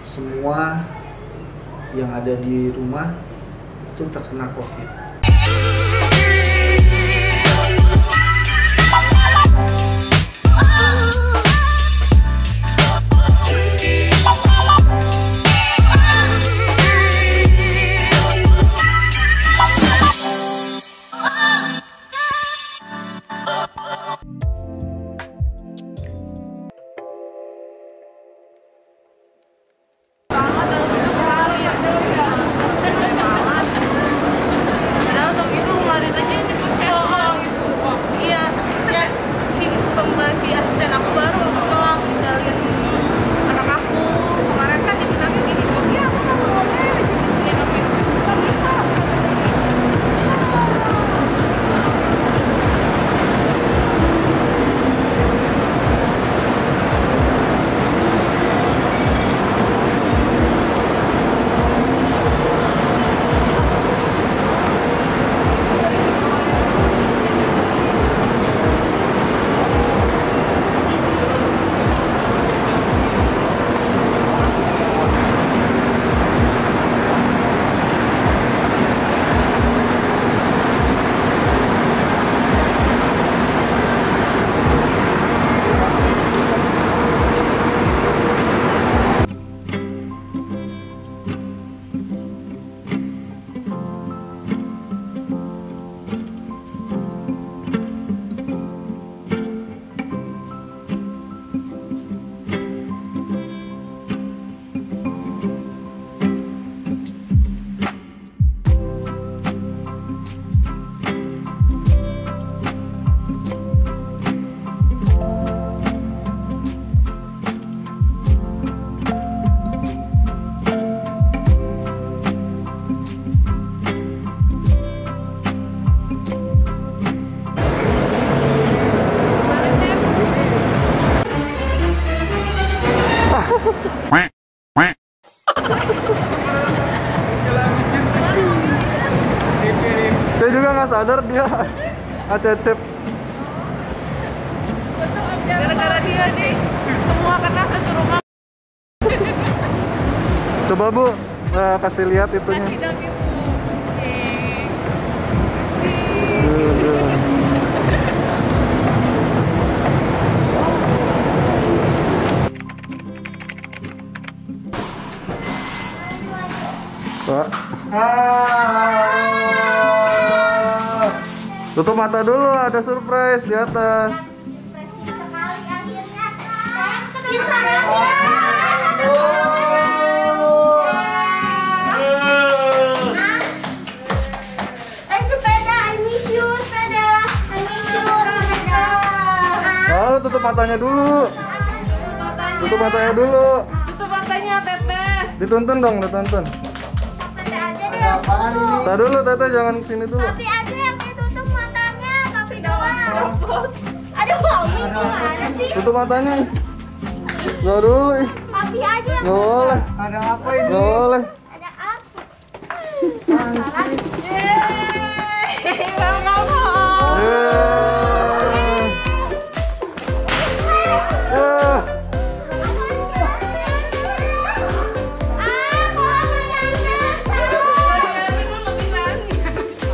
semua yang ada di rumah itu terkena COVID. Saya juga nggak sadar dia acecep. Gara-gara dia nih, semua kena satu rumah. Coba Bu, kasih lihat itunya. Kasih dong Ibu. Pak. Tutup mata dulu, ada surprise di atas. Lalu tutup matanya dulu. Tutup matanya dulu. Tutup matanya, Teteh. Dituntun dong, dituntun. Apaan ini? Tar dulu, Teteh, jangan kesini dulu. Tapi ada yang ditutup matanya, tapi doang. Ada Mami gimana sih? Tutup matanya. Nggak dulu. Papi aja yang Nggak boleh. Ada apa ini? Nggak boleh. ada apa?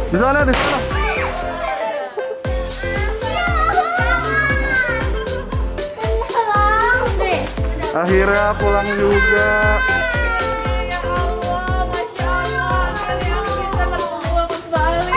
Di sana, di sana. Akhirnya pulang juga. Ya Allah, Masya Allah. Kalian bisa berkumpul kembali.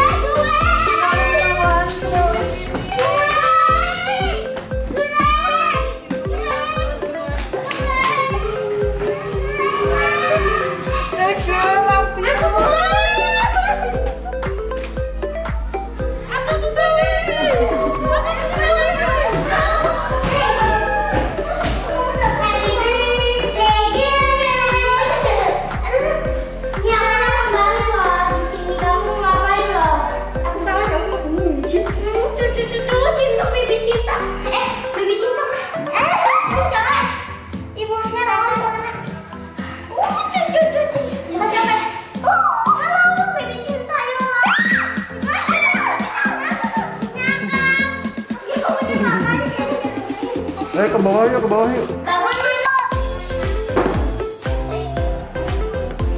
Ke bawah yuk, ke bawah yuk. Bangun dulu.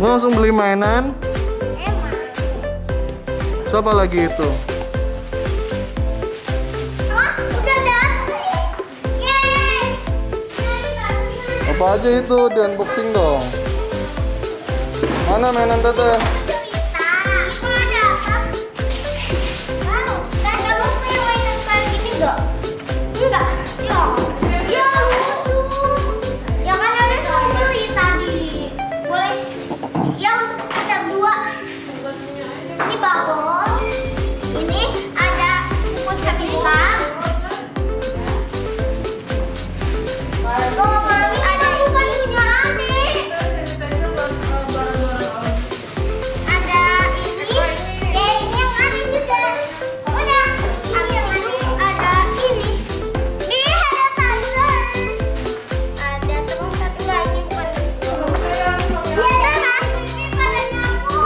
Lu langsung beli mainan. Emang. Siapa lagi itu? Wah, udah datang. Yeay. Apa aja itu? Di unboxing dong. Mana mainan teteh? Cerita. Kok ada apa? Wow. Dan kamu punya mainan kayak gini nggak? Enggak. Ya lucu. Ya kan ada sama beli tadi. Boleh. Ya untuk kita berdua. Ini bubble. Ini ada puncak bintang. Kalau mami ada bukan punya adik. Ada ini. Ya ini yang adik juga. Udah. Ini yang adik ada ini. Ini ada tumbler. Ada terus satu lagi bukan itu. Ya ada bibi pada nyapu.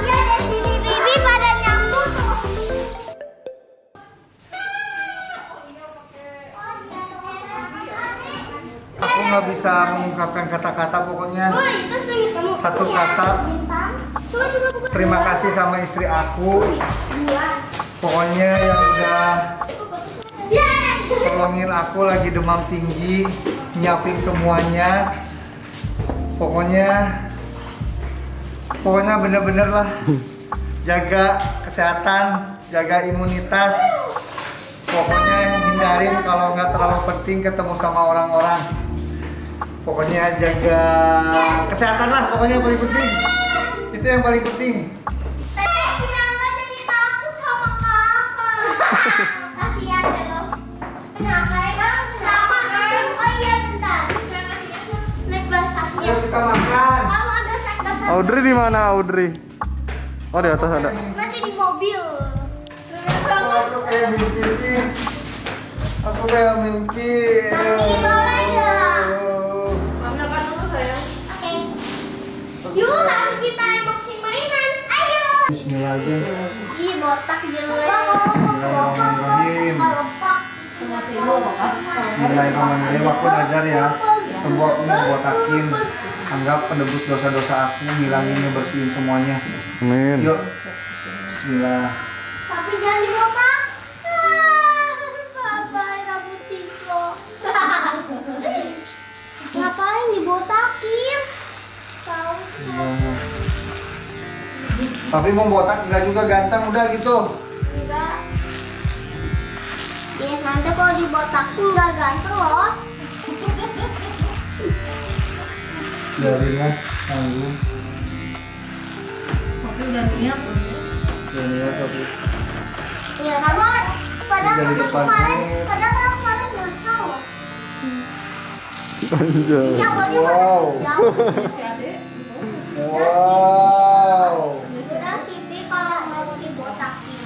Ya ada bibi pada nyapu tuh. Aku nggak bisa mengungkapkan kata-kata pokoknya. Oh, itu sih kamu. Satu kata. Coba buka. Terima kasih sama istri aku. Pokoknya yang udah tolongin aku lagi demam tinggi, nyiapin semuanya. Pokoknya bener-bener lah jaga kesehatan, jaga imunitas. Pokoknya hindarin kalau nggak terlalu penting ketemu sama orang-orang. Pokoknya jaga kesehatan lah, pokoknya yang paling penting. Itu yang paling penting. Kenapa jadi takut sama kakak? Kasihan deh lo. Kenapa ya? Sama aku. Oh iya bentar. Snack basahnya. Ayo kita makan. Kamu ada snack basah? Audrey di mana Audrey? Oh di atas ada. Masih di mobil. Aku kayak mimpi. Aku kayak mimpi. Mami boleh nggak? Makan dulu sayang. Oke. Yuk langsung kita unboxing mainan. Ayo. Bismillah aja. Ih botak jelek. Bismillahirrahmanirrahim. Bismillahirrahmanirrahim. Aku belajar ya. Semua aku mau botakin. Anggap penebus dosa-dosa aku, ngilangin, ngebersihin semuanya. Amin. Yuk. Bismillah. Tapi jangan dibotak. Papa rambut Tiko. Ngapain dibotakin? Tahu. Tapi mau botak nggak juga ganteng udah gitu. Enggak. Ya nanti kalau dibotakin nggak ganteng loh. Biarin lah, tanggung. Tapi udah niat loh. Biarin lah tapi. Ya karena padahal Dari kamu depan kemarin, ini. padahal kamu kemarin nyesal loh. Anjay. Iya body Wow. jauh. Si Ade. Wow. Udah sih Pi, kalau mau dibotakin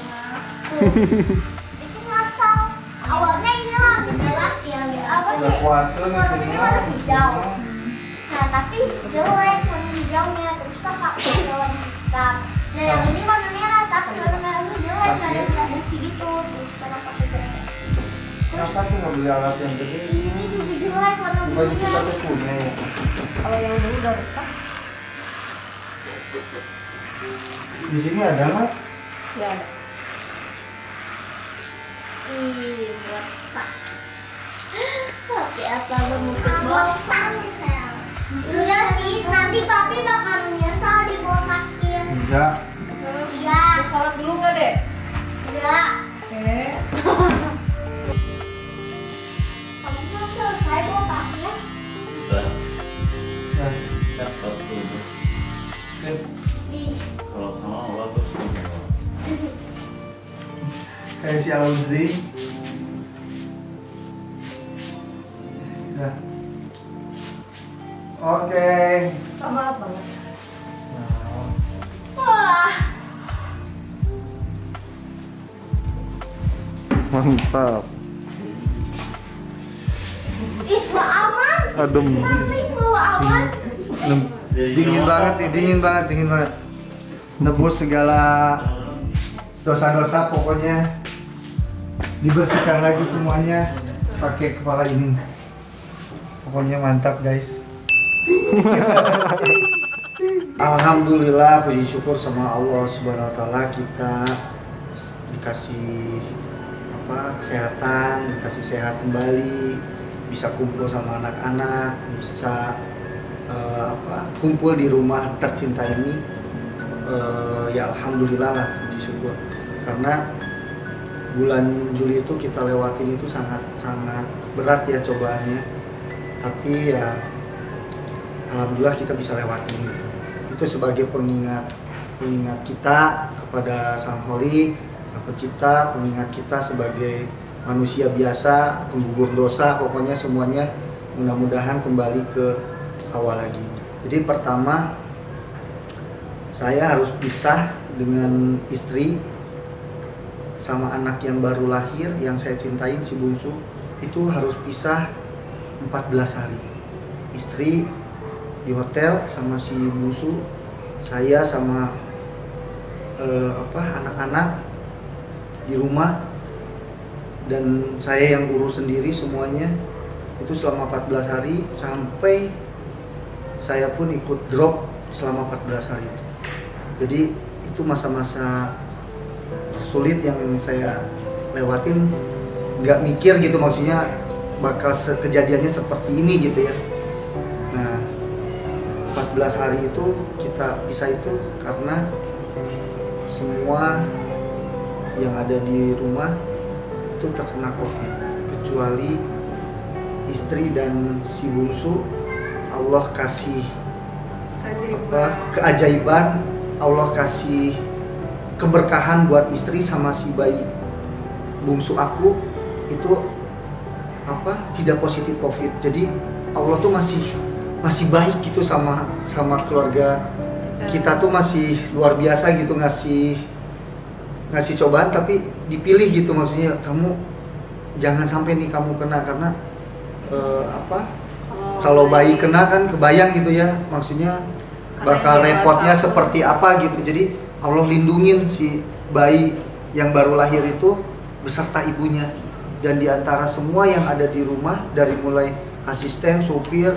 itu ngasal. Awalnya ini lah gejala ya apa sih? Nggak kuatin warnanya itu, warna ya. hijau. Nah tapi jelek warna hijaunya, terus kakak pakai warna hitam. Nah yang ini warna merah, tapi warna merahnya jelek, nggak ada gradasi gitu. Terus kakak pakai gradasi. Masa tuh nggak beli alat yang gede? Ini juga jelek warna Bukannya kita birunya. tuh punya ya. Kalau yang dulu udah retak. Di sini ada nggak? Ya ada. Ih, botak. Tapi apa bermukul botak? Udah sih, nanti papi bakal menyesal dibotakin. Enggak. Iya, Salat dulu nggak deh? enggak. Oke. Kamu belum selesai botaknya? Udah, Nah, dapat dulu. Ih, Kalau sama Allah tuh semua. kayak si Audrey. Nah. Oke. Sama apa? Nah, wah, Mantap. ih, mau aman. Adem. Papi mau aman. dingin banget nih, dingin banget. Nebus segala dosa-dosa pokoknya. Dibersihkan lagi semuanya pakai kepala ini. Pokoknya mantap guys. Alhamdulillah, puji syukur sama Allah Subhanahu wa taala, kita dikasih kesehatan, dikasih sehat kembali, bisa kumpul sama anak-anak, bisa kumpul di rumah tercinta ini. Ya alhamdulillah lah, puji syukur. Karena bulan Juli itu kita lewatin itu sangat berat ya cobaannya. Tapi ya alhamdulillah kita bisa lewatin gitu. Itu sebagai pengingat kita kepada Sang Holi, Sang Pencipta, pengingat kita sebagai manusia biasa, penggugur dosa, pokoknya semuanya mudah-mudahan kembali ke awal lagi. Jadi pertama, saya harus pisah dengan istri sama anak yang baru lahir yang saya cintain, si bungsu. Itu harus pisah 14 hari. Istri di hotel sama si bungsu, saya sama anak-anak di rumah, dan saya yang urus sendiri semuanya. Itu selama 14 hari, sampai saya pun ikut drop selama 14 hari itu. Jadi itu masa-masa tersulit yang saya lewatin. Nggak mikir gitu, maksudnya bakal kejadiannya seperti ini gitu ya. Nah 14 hari itu kita pisah itu karena semua yang ada di rumah itu terkena COVID, kecuali istri dan si bungsu. Allah kasih keajaiban, Allah kasih keberkahan buat istri sama si bayi bungsu aku itu tidak positif COVID. Jadi Allah tuh masih baik gitu sama keluarga kita tuh, masih luar biasa gitu, ngasih cobaan tapi dipilih gitu, maksudnya kamu jangan sampai nih kamu kena, karena kalau bayi kena kan kebayang gitu ya, maksudnya bakal repotnya seperti apa gitu. Jadi Allah lindungin si bayi yang baru lahir itu beserta ibunya, dan diantara semua yang ada di rumah, dari mulai asisten, supir,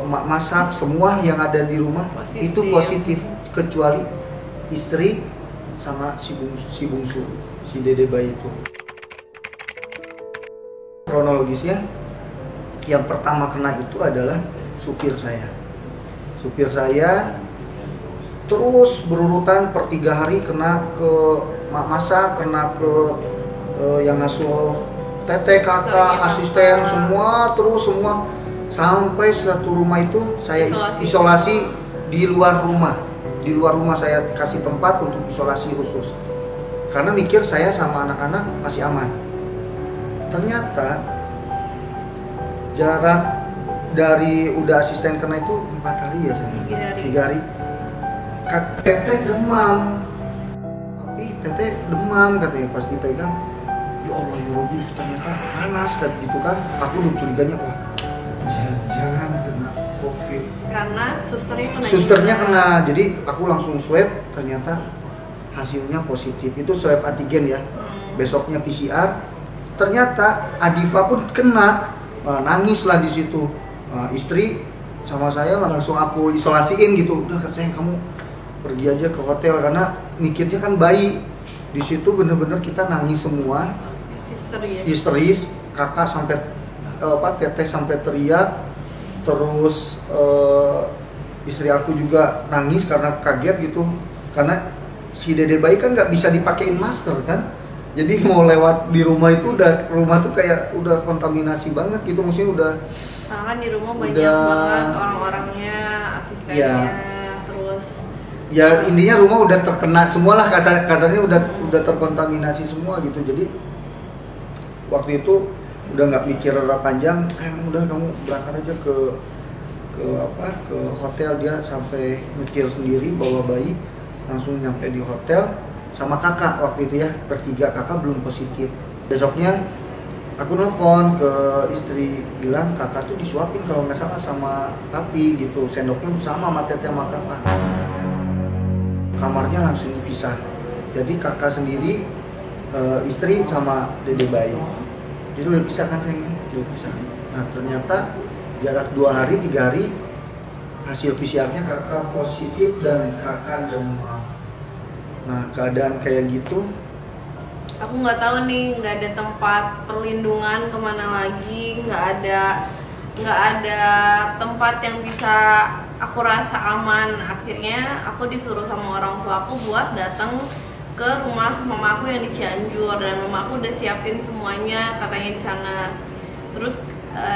mak masak, semua yang ada di rumah itu positif, kecuali istri sama si bungsu, si dede bayi itu. Kronologisnya, yang pertama kena itu adalah supir saya. Supir saya terus berurutan per 3 hari kena ke mak masak, kena ke yang ngasuh teteh, kakak, asisten, semua sampai satu rumah itu saya isolasi di luar rumah. Di luar rumah saya kasih tempat untuk isolasi khusus, karena mikir saya sama anak-anak masih aman. Ternyata jarak dari udah asisten kena itu 4 hari ya, 3 hari. Teteh demam, tapi teteh demam katanya pas dipegang. Ya Allah ya Rabbi, ternyata panas kan gitu kan. Aku udah curiganya, wah jangan kena COVID. Karena susternya kena. Jadi aku langsung swab, ternyata hasilnya positif. Itu swab antigen ya. Besoknya PCR. Ternyata Adifa pun kena. Nangis lah di situ. Istri sama saya langsung aku isolasiin gitu. Udah sayang, kamu pergi aja ke hotel, karena mikirnya kan bayi. Di situ bener-bener kita nangis semua. Histeris. Kakak sampai teteh sampai teriak. Terus istri aku juga nangis karena kaget gitu, karena si dede bayi kan nggak bisa dipakein masker kan. Jadi mau lewat di rumah itu rumah tuh kayak udah kontaminasi banget gitu, maksudnya udah. Nah, kan di rumah banyak banget orang-orangnya, asistennya, terus. Ya intinya rumah udah terkena semua lah, kasarnya udah terkontaminasi semua gitu. Jadi waktu itu udah nggak mikir panjang, udah kamu berangkat aja ke hotel. Dia sampai mikir sendiri bawa bayi, langsung nyampe di hotel sama kakak waktu itu ya, bertiga, kakak belum positif. Besoknya aku nelfon ke istri, bilang kakak tuh disuapin kalau nggak salah sama papi gitu, sendoknya sama teteh sama kakak. Kamarnya langsung dipisah, jadi kakak sendiri, istri sama dede bayi. Jadi udah pisah kan sayangnya, udah pisah. Nah ternyata jarak 2 hari 3 hari hasil PCR-nya kakak positif dan kakak demam. Nah keadaan kayak gitu, Aku nggak tahu nih, nggak ada tempat perlindungan kemana lagi, nggak ada tempat yang bisa aku rasa aman. Akhirnya aku disuruh sama orang tua aku buat datang ke rumah mama aku yang di Cianjur, dan mama aku udah siapin semuanya katanya di sana. Terus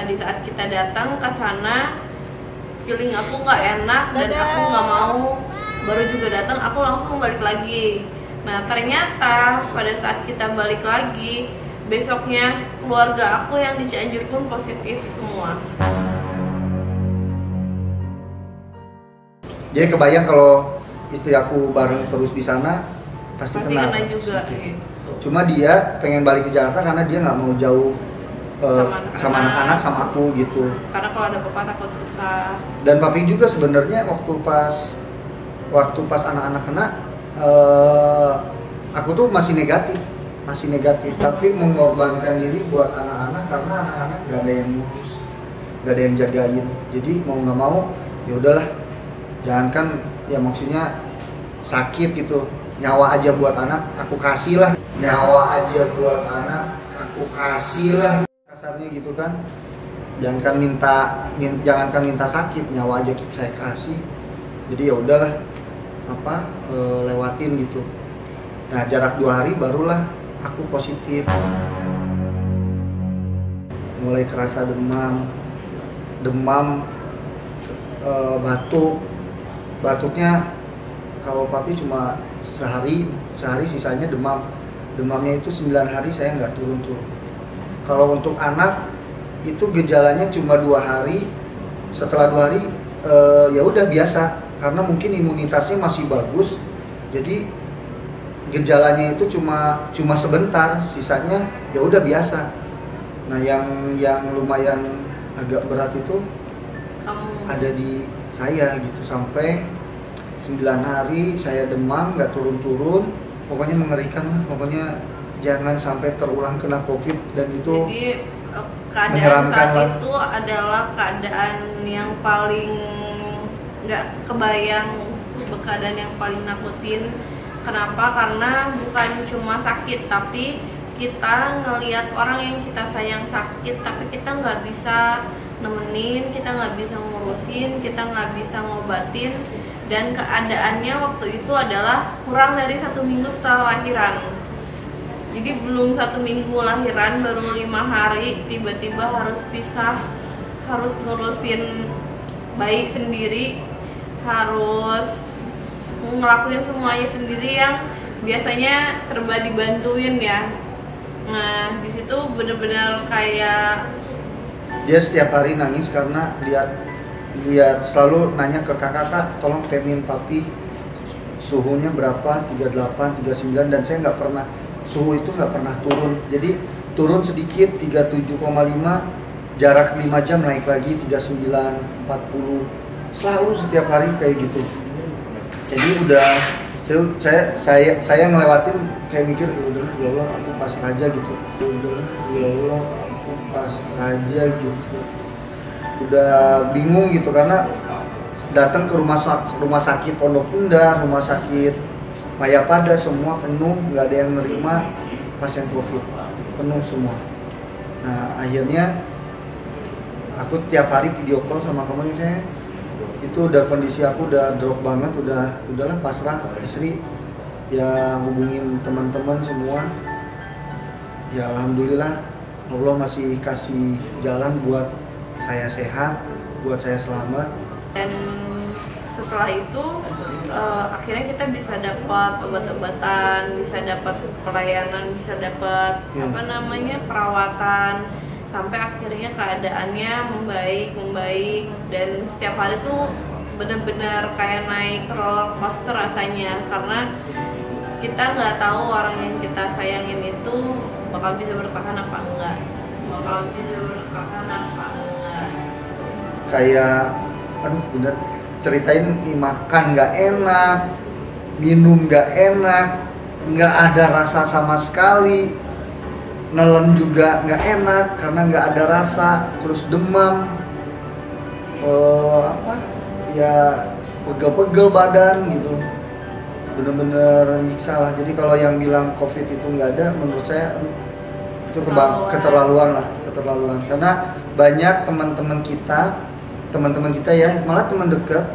di saat kita datang ke sana, feeling aku nggak enak dan aku nggak mau. Baru juga datang aku langsung balik lagi. Nah ternyata pada saat kita balik lagi, besoknya keluarga aku yang di Cianjur pun positif semua. jadi kebayang kalau istri aku bareng terus di sana pasti Pasti kena. kena juga gitu. Cuma dia pengen balik ke Jakarta karena dia nggak mau jauh sama anak-anak sama aku gitu. Karena kalau ada bapak takut susah. Dan papi juga sebenarnya waktu pas anak-anak kena, aku tuh masih negatif, tapi mengorbankan diri buat anak-anak karena anak-anak gak ada yang ngurus, gak ada yang jagain. Jadi mau nggak mau ya udahlah, jangankan ya maksudnya sakit gitu, nyawa aja buat anak aku kasih lah, nyawa aja buat anak aku kasih lah, kasarnya gitu kan. Jangankan minta sakit, nyawa aja saya kasih. Jadi ya udahlah, lewatin gitu. Nah jarak 2 hari barulah aku positif, mulai kerasa demam, batuknya kalau papi cuma sehari sisanya demamnya itu 9 hari saya nggak turun. Kalau untuk anak itu gejalanya cuma 2 hari, setelah 2 hari ya udah biasa karena mungkin imunitasnya masih bagus, jadi gejalanya itu cuma sebentar, sisanya ya udah biasa. Nah yang lumayan agak berat itu ada di saya gitu, sampai 9 hari saya demam nggak turun-turun, pokoknya mengerikan lah, pokoknya jangan sampai terulang kena COVID. Dan itu jadi keadaan saat itu adalah keadaan yang paling nggak kebayang, keadaan yang paling nakutin. Kenapa? Karena bukan cuma sakit, tapi kita ngelihat orang yang kita sayang sakit, tapi kita nggak bisa nemenin, kita nggak bisa ngurusin, kita nggak bisa ngobatin. Dan keadaannya waktu itu adalah kurang dari 1 minggu setelah lahiran. Jadi belum 1 minggu lahiran, baru 5 hari, tiba-tiba harus pisah, harus ngurusin bayi sendiri, harus ngelakuin semuanya sendiri yang biasanya serba dibantuin ya. Nah di situ bener-bener kayak dia setiap hari nangis karena lihat selalu nanya ke kakak, tolong temin papi suhunya berapa, 38, 39, dan saya nggak pernah, suhu itu nggak pernah turun. Jadi turun sedikit 37,5, jarak 5 jam naik lagi 39, 40, selalu setiap hari kayak gitu. Jadi udah saya ngelewatin kayak mikir ya udahlah ya Allah aku pasrah aja gitu, ya udahlah ya Allah aku pasrah aja gitu. Udah bingung gitu karena datang ke rumah sakit Pondok Indah, rumah sakit Mayapada, semua penuh, nggak ada yang nerima pasien COVID, penuh semua. Nah akhirnya aku tiap hari video call sama teman saya, itu udah kondisi aku udah drop banget, udahlah pasrah. Istri ya hubungin teman-teman semua, ya alhamdulillah Allah masih kasih jalan buat saya sehat, buat saya selamat. Dan setelah itu akhirnya kita bisa dapat obat-obatan, bisa dapat pelayanan, bisa dapat perawatan, sampai akhirnya keadaannya membaik, dan setiap hari tuh benar-benar kayak naik roller coaster rasanya, karena kita nggak tahu orang yang kita sayangin itu bakal bisa bertahan apa enggak, Kayak aduh bener, ceritain nih, makan nggak enak, minum nggak enak, nggak ada rasa sama sekali, nelen juga nggak enak karena nggak ada rasa, terus demam, ya pegel-pegel badan gitu, bener-bener nyiksa lah. Jadi kalau yang bilang COVID itu nggak ada, menurut saya itu keterlaluan lah, keterlaluan. Karena banyak teman-teman kita ya, malah teman dekat,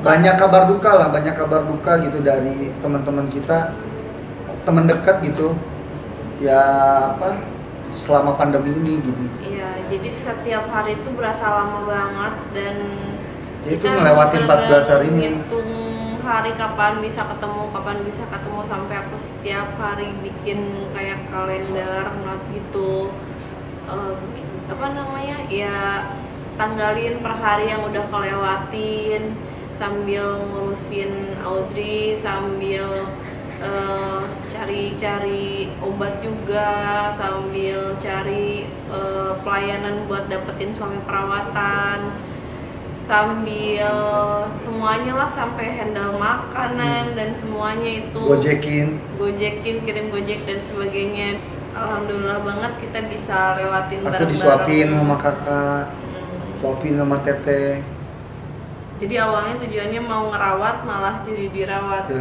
banyak kabar duka gitu dari teman-teman kita, teman dekat gitu, ya apa, selama pandemi ini gitu. Iya, jadi setiap hari itu berasa lama banget dan ya, itu melewati 14 hari ini. Ngitung hari kapan bisa ketemu sampai aku setiap hari bikin kayak kalender not gitu. Apa namanya ya, tanggalin per hari yang udah kelewatin sambil ngurusin Audrey, sambil cari-cari obat juga, sambil cari pelayanan buat dapetin suami perawatan, sambil semuanya lah, sampai handle makanan dan semuanya itu gojekin, kirim gojek dan sebagainya. Alhamdulillah banget kita bisa lewatin bareng-bareng. Aku disuapin sama kakak, suapin sama teteh. Jadi awalnya tujuannya mau ngerawat, malah jadi dirawat.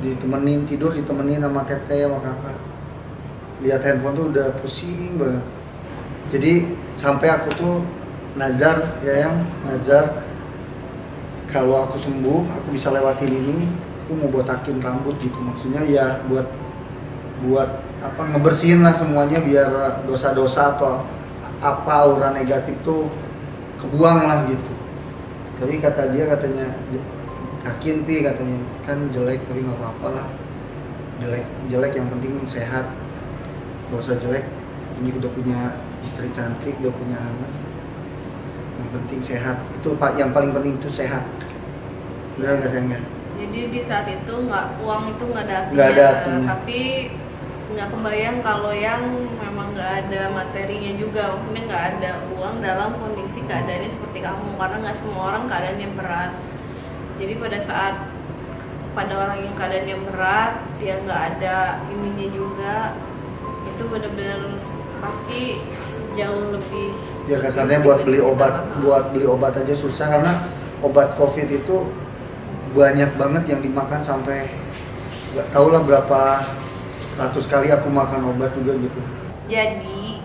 Ditemenin tidur, ditemenin sama teteh sama kakak. Lihat handphone tuh udah pusing banget. Jadi sampai aku tuh nazar kalau aku sembuh, aku bisa lewatin ini, aku mau botakin rambut gitu. Maksudnya ya buat apa, ngebersihin lah semuanya biar dosa-dosa atau apa aura negatif tuh kebuang lah gitu. Tapi katanya yakin Pi, katanya kan jelek tapi nggak apa-apa lah, jelek yang penting sehat, gak usah jelek, ini udah punya istri cantik, udah punya anak, yang penting sehat, itu Pak, yang paling penting itu sehat. Benar nggak sayangnya? Jadi di saat itu uang itu nggak ada artinya, tapi nggak kebayang kalau yang memang nggak ada materinya juga, maksudnya nggak ada uang dalam kondisi keadaannya seperti kamu, karena nggak semua orang keadaannya berat. Jadi pada orang yang keadaannya berat, dia nggak ada ininya juga, itu benar-benar pasti jauh lebih. Ya kasarnya buat beli obat aja susah, karena obat COVID itu banyak banget yang dimakan, sampai nggak tahu lah berapa ratus kali aku makan obat juga gitu. Jadi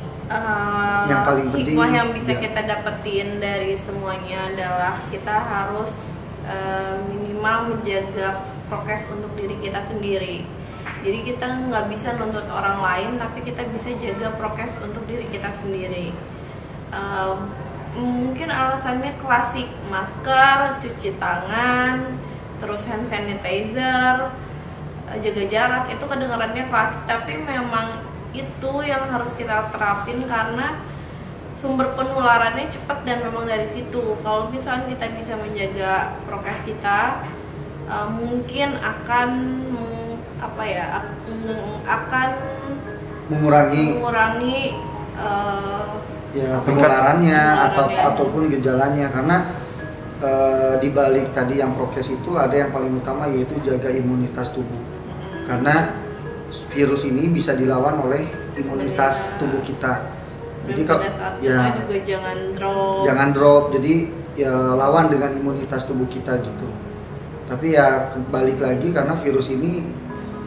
yang paling penting, hikmah yang bisa kita dapetin dari semuanya adalah kita harus minimal menjaga prokes untuk diri kita sendiri. Jadi kita nggak bisa nuntut orang lain, tapi kita bisa jaga prokes untuk diri kita sendiri. Mungkin alasannya klasik, masker, cuci tangan, terus hand sanitizer, jaga jarak, itu kedengarannya klasik, tapi memang itu yang harus kita terapin karena sumber penularannya cepat dan memang dari situ. Kalau misalnya kita bisa menjaga prokes kita, mungkin akan mengurangi ya penularannya ataupun gejalanya, karena di balik tadi yang prokes itu ada yang paling utama, yaitu jaga imunitas tubuh. Karena virus ini bisa dilawan oleh imunitas tubuh kita. Jadi kalau ya juga jangan drop. Jadi ya lawan dengan imunitas tubuh kita gitu. Tapi ya balik lagi, karena virus ini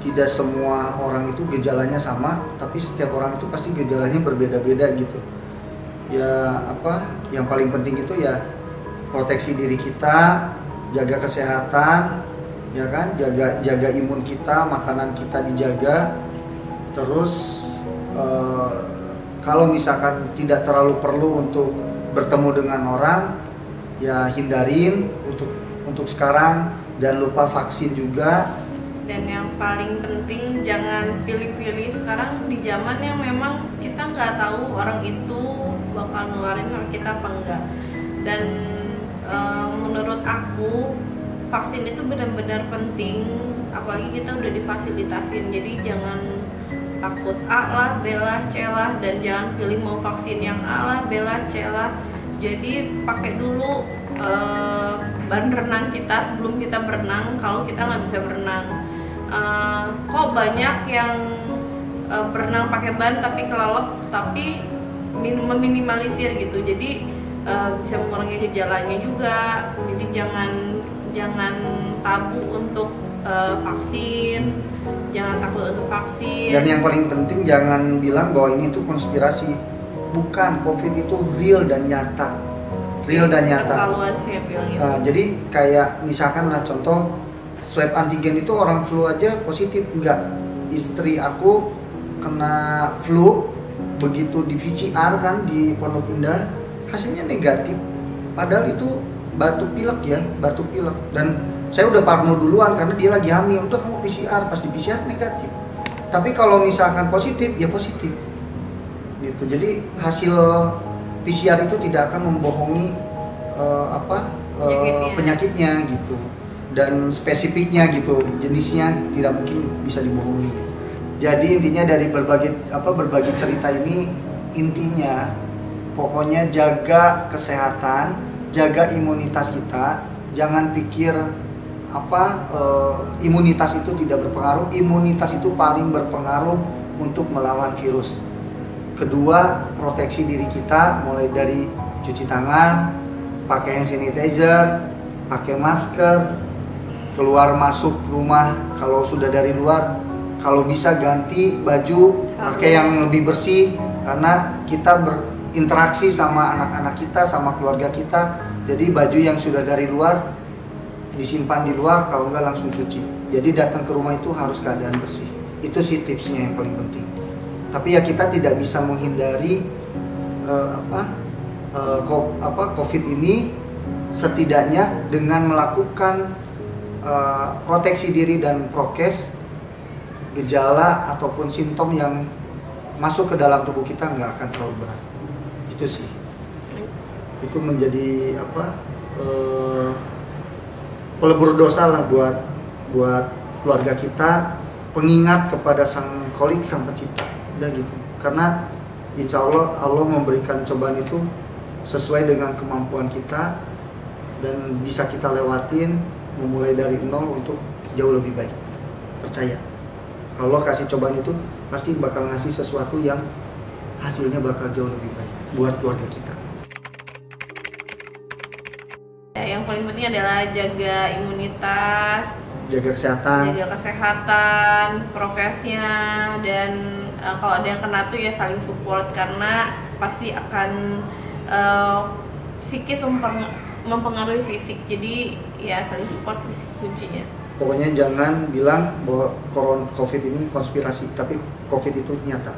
tidak semua orang itu gejalanya sama, tapi setiap orang itu pasti gejalanya berbeda-beda gitu. Ya apa, yang paling penting itu ya proteksi diri kita, jaga kesehatan, ya kan, jaga imun kita, makanan kita dijaga. Terus kalau misalkan tidak terlalu perlu untuk bertemu dengan orang, ya hindarin untuk sekarang, dan lupa vaksin juga. Dan yang paling penting jangan pilih-pilih. Sekarang di zaman yang memang kita nggak tahu orang itu bakal nularin sama kita apa enggak. Dan menurut aku vaksin itu benar-benar penting, apalagi kita udah difasilitasin. Jadi jangan takut A lah, B lah, C lah, dan jangan pilih mau vaksin yang A lah, B lah, C lah. Jadi pakai dulu ban renang kita sebelum kita berenang, kalau kita nggak bisa berenang. Kok banyak yang berenang pakai ban tapi kelelep, tapi meminimalisir gitu. Jadi bisa mengurangi gejalanya juga. Jadi jangan tabu untuk vaksin, jangan takut untuk vaksin. Dan yang paling penting jangan bilang bahwa ini tuh konspirasi. Bukan, COVID itu real dan nyata. Real dan nyata. Keterlaluan sih bilang itu. Jadi kayak misalkan lah contoh swab antigen itu orang flu aja positif. Enggak, istri aku kena flu, begitu di PCR kan di Pondok Indah hasilnya negatif. Padahal itu batuk pilek ya, batuk pilek. Dan saya udah parno duluan karena dia lagi hamil. Udah kamu PCR, pas di PCR negatif. Tapi kalau misalkan positif ya positif. Gitu. Jadi hasil PCR itu tidak akan membohongi penyakitnya gitu. Dan spesifiknya gitu, jenisnya tidak mungkin bisa dibohongi. Jadi intinya dari berbagi cerita ini, intinya pokoknya jaga kesehatan, jaga imunitas kita, jangan pikir imunitas itu tidak berpengaruh. Imunitas itu paling berpengaruh untuk melawan virus. Kedua, proteksi diri kita mulai dari cuci tangan, pakai hand sanitizer, pakai masker, keluar masuk rumah kalau sudah dari luar, kalau bisa ganti baju, pakai yang lebih bersih karena kita berinteraksi sama anak-anak kita, sama keluarga kita. Jadi baju yang sudah dari luar disimpan di luar, kalau enggak langsung cuci. Jadi datang ke rumah itu harus keadaan bersih. Itu sih tipsnya yang paling penting. Tapi ya kita tidak bisa menghindari COVID ini, setidaknya dengan melakukan proteksi diri dan prokes, gejala ataupun simptom yang masuk ke dalam tubuh kita nggak akan terlalu berat. Itu sih. Itu menjadi pelebur dosa lah buat keluarga kita, pengingat kepada Sang Kholik, Sang Pencipta. Udah gitu. Karena insya Allah memberikan cobaan itu sesuai dengan kemampuan kita dan bisa kita lewatin, memulai dari nol untuk jauh lebih baik. Percaya, Allah kasih cobaan itu pasti bakal ngasih sesuatu yang hasilnya bakal jauh lebih baik buat keluarga kita. Yang paling penting adalah jaga imunitas, jaga kesehatan, prokesnya, dan kalau ada yang kena tuh ya saling support karena pasti akan psikis mempengaruhi fisik. Jadi ya saling support fisik kuncinya. Pokoknya jangan bilang bahwa COVID ini konspirasi, tapi COVID itu nyata.